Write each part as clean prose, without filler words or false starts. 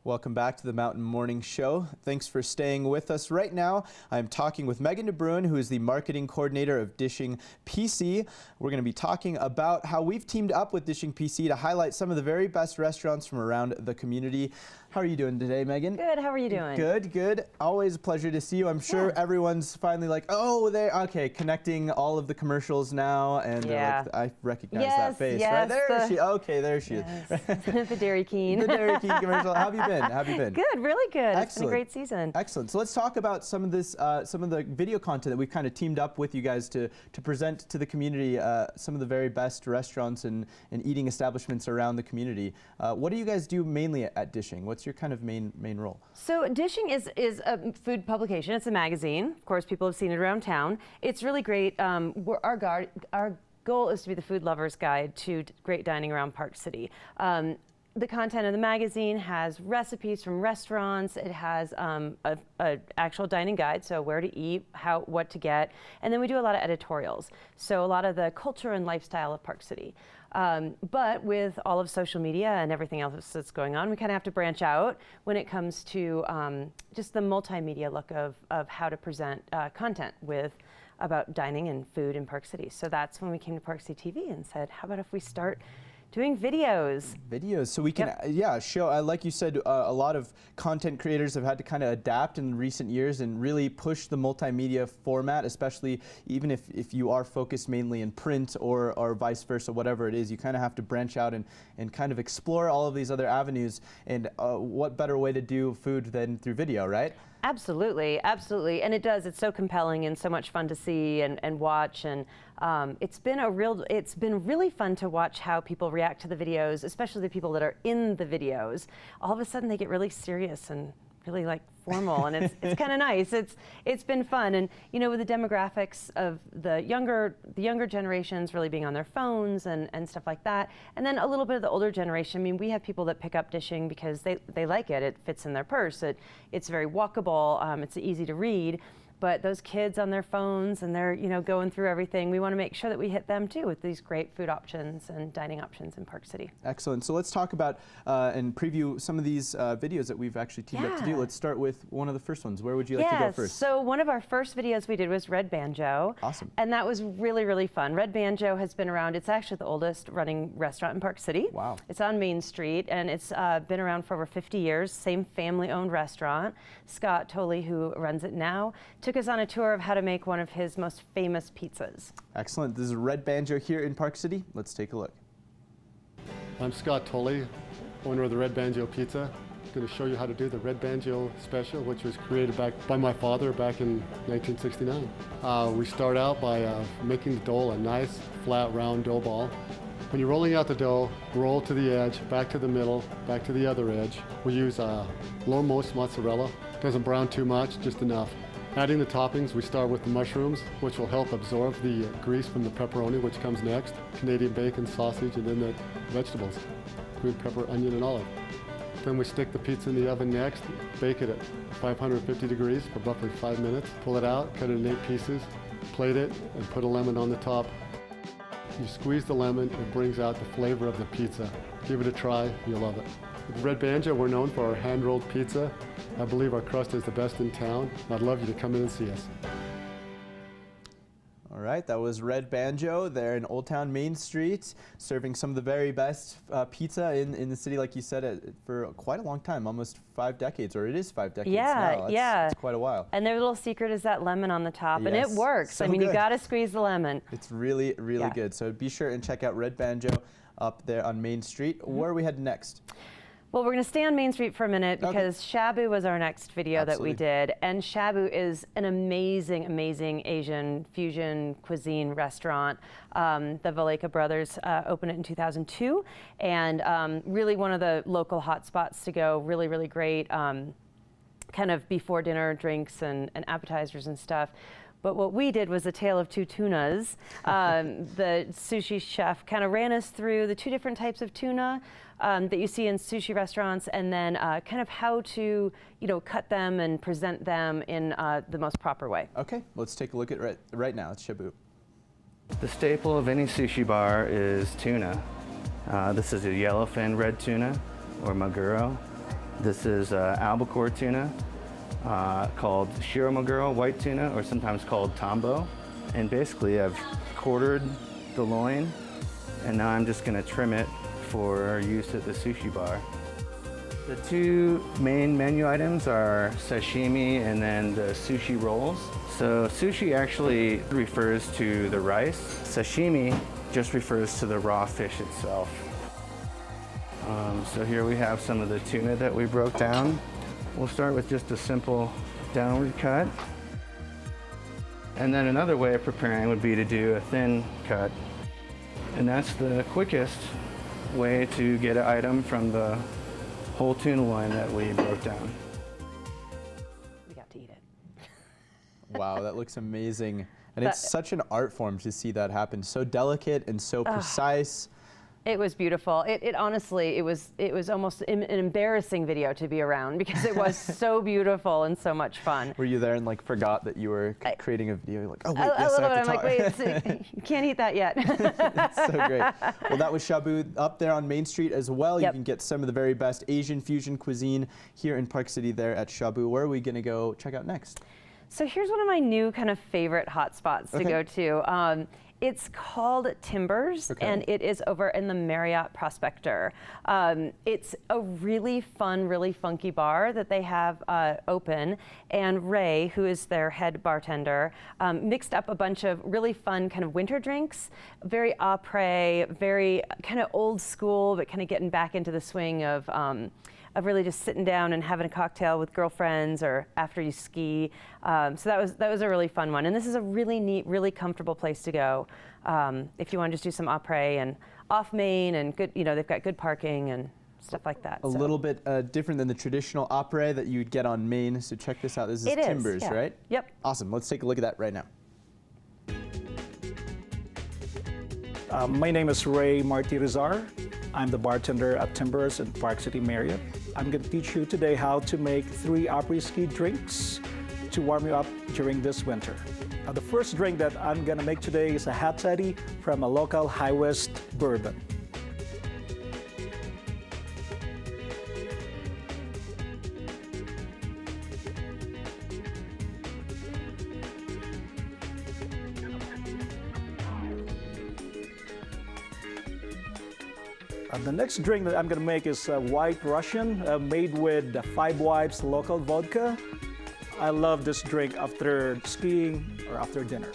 Welcome back to the Mountain Morning Show. Thanks for staying with us. Right now, I'm talking with Meghan de Bruijn, who is the marketing coordinator of Dishing PC. We're going to be talking about how we've teamed up with Dishing PC to highlight some of the very best restaurants from around the community. How are you doing today, Meghan? Good. How are you doing? Good, good. Always a pleasure to see you. I'm sure everyone's finally like, oh, okay, connecting all of the commercials now, and like, I recognize that face. Right there, she. Okay, there she is. The Dairy Queen. The Dairy Queen commercial. How have you been? How have you been? Good, really good. Excellent. It's been a great season. Excellent. So let's talk about some of this, some of the video content that we've kind of teamed up with you guys to present to the community some of the very best restaurants and eating establishments around the community. What do you guys do mainly at Dishing? What's your kind of main role? So Dishing is a food publication. It's a magazine. Of course, people have seen it around town. It's really great. Our goal is to be the food lover's guide to great dining around Park City. The content of the magazine has recipes from restaurants. It has a actual dining guide, so where to eat, what to get, and then we do a lot of editorials. So a lot of the culture and lifestyle of Park City. But with all of social media and everything else that's going on, we kind of have to branch out when it comes to just the multimedia look of how to present content about dining and food in Park City. So that's when we came to Park City TV and said, how about if we start doing videos. So we can, show, like you said, a lot of content creators have had to kind of adapt in recent years and really push the multimedia format, especially even if you are focused mainly in print or vice versa, whatever it is, you kind of have to branch out and kind of explore all of these other avenues. And what better way to do food than through video, right? Absolutely, absolutely, and it's so compelling and so much fun to see and watch, and it's been really fun to watch how people react to the videos, especially the people that are in the videos. All of a sudden they get really serious and really like formal, and it's kind of nice. It's been fun, and you know, with the demographics of the younger generations really being on their phones and stuff like that, and then a little bit of the older generation. I mean, we have people that pick up Dishing because they like it. It fits in their purse. It's very walkable. It's easy to read. But those kids on their phones and they're going through everything, we want to make sure that we hit them too with these great food options and dining options in Park City. Excellent. So let's talk about and preview some of these videos that we've actually teamed up to do. Let's start with one of the first ones. Where would you like to go first? So one of our first videos we did was Red Banjo. Awesome. And that was really, really fun. Red Banjo has been around. It's actually the oldest running restaurant in Park City. Wow. It's on Main Street, and it's been around for over 50 years. Same family-owned restaurant. Scott Tolley, who runs it now, took us on a tour of how to make one of his most famous pizzas. Excellent. This is Red Banjo here in Park City. Let's take a look. I'm Scott Tolley, owner of the Red Banjo Pizza. I'm going to show you how to do the Red Banjo Special, which was created by my father back in 1969. We start out by making the dough a nice, flat, round dough ball. When you're rolling out the dough, roll to the edge, back to the middle, back to the other edge. We use low most mozzarella. Doesn't brown too much, just enough. Adding the toppings, we start with the mushrooms, which will help absorb the grease from the pepperoni, which comes next. Canadian bacon, sausage, and then the vegetables, green pepper, onion, and olive. Then we stick the pizza in the oven next, bake it at 550 degrees for roughly 5 minutes. Pull it out, cut it in 8 pieces, plate it, and put a lemon on the top. You squeeze the lemon, it brings out the flavor of the pizza. Give it a try, you'll love it. At Red Banjo, we're known for our hand-rolled pizza. I believe our crust is the best in town. I'd love you to come in and see us. All right, that was Red Banjo there in Old Town Main Street, serving some of the very best pizza in the city, like you said, for quite a long time, almost 5 decades, or it is 5 decades now. It's quite a while. And their little secret is that lemon on the top, and it works. So I mean, good. You got to squeeze the lemon. It's really, really good. So be sure and check out Red Banjo up there on Main Street. Where are we heading next? Well, we're going to stay on Main Street for a minute because Shabu was our next video that we did. And Shabu is an amazing, amazing Asian fusion cuisine restaurant. The Valeka brothers opened it in 2002, and really one of the local hot spots to go. Really, really great kind of before dinner drinks and appetizers and stuff. But what we did was a tale of 2 tunas. The sushi chef kind of ran us through the 2 different types of tuna that you see in sushi restaurants, and then kind of how to, cut them and present them in the most proper way. Okay, let's take a look at right now. It's Shabu. The staple of any sushi bar is tuna. This is a yellowfin red tuna, or maguro. This is albacore tuna, called Shiramaguro white tuna, or sometimes called tombo. And basically I've quartered the loin, and now I'm just going to trim it for use at the sushi bar. The two main menu items are sashimi and then the sushi rolls. So sushi actually refers to the rice. Sashimi just refers to the raw fish itself. So here we have some of the tuna that we broke down. We'll start with just a simple downward cut. And then another way of preparing would be to do a thin cut. And that's the quickest way to get an item from the whole tuna loin that we broke down. We got to eat it. Wow, that looks amazing. And it's such an art form to see that happen. So delicate and so precise. It was beautiful. It honestly, it was almost an embarrassing video to be around because it was so beautiful and so much fun. Were you there and like forgot that you were creating a video? You're like, oh wait, A yes, little I bit. have I'm to like, talk. wait, you can't eat that yet. It's so great. Well, that was Shabu up there on Main Street as well. Yep. You can get some of the very best Asian fusion cuisine here in Park City there at Shabu. Where are we going to go check out next? So here's one of my new kind of favorite hotspots to go to. It's called Timbers, and it is over in the Marriott Prospector. It's a really fun, really funky bar that they have open, and Ray, who is their head bartender, mixed up a bunch of really fun kind of winter drinks, very après, very kind of old school, but kind of getting back into the swing of really just sitting down and having a cocktail with girlfriends or after you ski. So that was a really fun one. And this is a really neat, really comfortable place to go if you want to just do some après and off Main and good, they've got good parking and stuff like that. A little bit different than the traditional après that you'd get on Main. So check this out. This is Timbers, yeah. right? Yep. Awesome. Let's take a look at that right now. My name is Ray Martirizar. I'm the bartender at Timbers in Park City Marriott. I'm going to teach you today how to make 3 après-ski drinks to warm you up during this winter. The first drink that I'm going to make today is a hot toddy from a local high west bourbon. The next drink that I'm going to make is a White Russian made with 5 Wives local vodka. I love this drink after skiing or after dinner.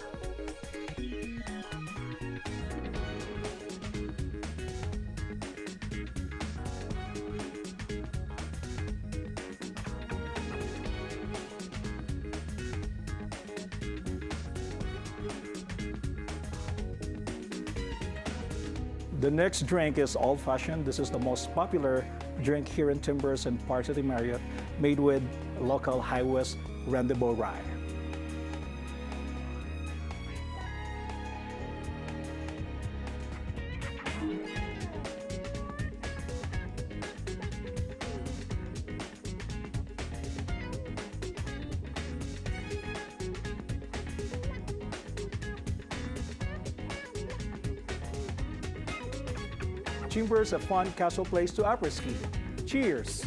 The next drink is Old Fashioned. This is the most popular drink here in Timbers and Park City Marriott, made with local High West Rendezvous rye. Timbers, a fun, casual place to après-ski. Cheers!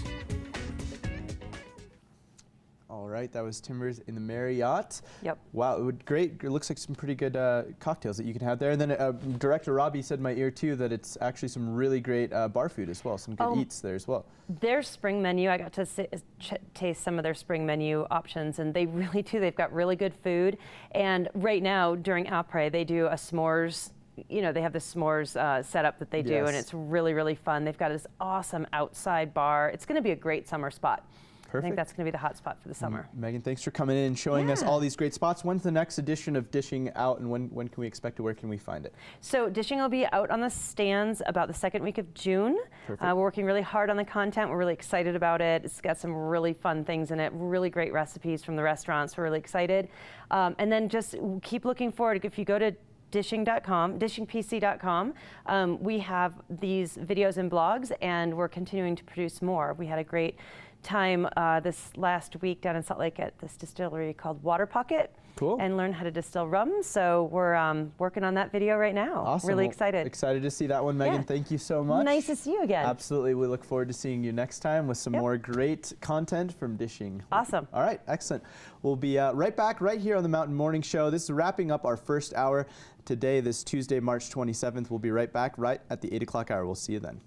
All right, that was Timbers in the Marriott. Yep. Wow, great. It looks like some pretty good cocktails that you can have there. And then Director Robbie said in my ear too that it's actually some really great bar food as well, some good eats there as well. Their spring menu, I got to taste some of their spring menu options, and they really do. They've got really good food. And right now, during après, they do a s'mores. They have the s'mores setup that they do, and it's really, really fun. They've got this awesome outside bar. It's going to be a great summer spot. Perfect. I think that's going to be the hot spot for the summer. Megan, thanks for coming in and showing us all these great spots. When's the next edition of Dishing Out, and when can we expect it? Where can we find it? So Dishing will be out on the stands about the second week of June. We're working really hard on the content. We're really excited about it. It's got some really fun things in it, really great recipes from the restaurants. We're really excited. And then just keep looking forward. If you go to dishing.com, dishingpc.com. We have these videos and blogs, and we're continuing to produce more. We had a great time this last week down in Salt Lake at this distillery called Water Pocket. Cool. And learn how to distill rum. So we're working on that video right now. Awesome. Really Well, excited. Excited to see that one, Megan. Yeah. Thank you so much. Nice to see you again. Absolutely. We look forward to seeing you next time with some Yep. more great content from Dishing. Awesome. All right, excellent. We'll be right back right here on the Mountain Morning Show. This is wrapping up our first hour today, this Tuesday, March 27th. We'll be right back right at the 8 o'clock hour. We'll see you then.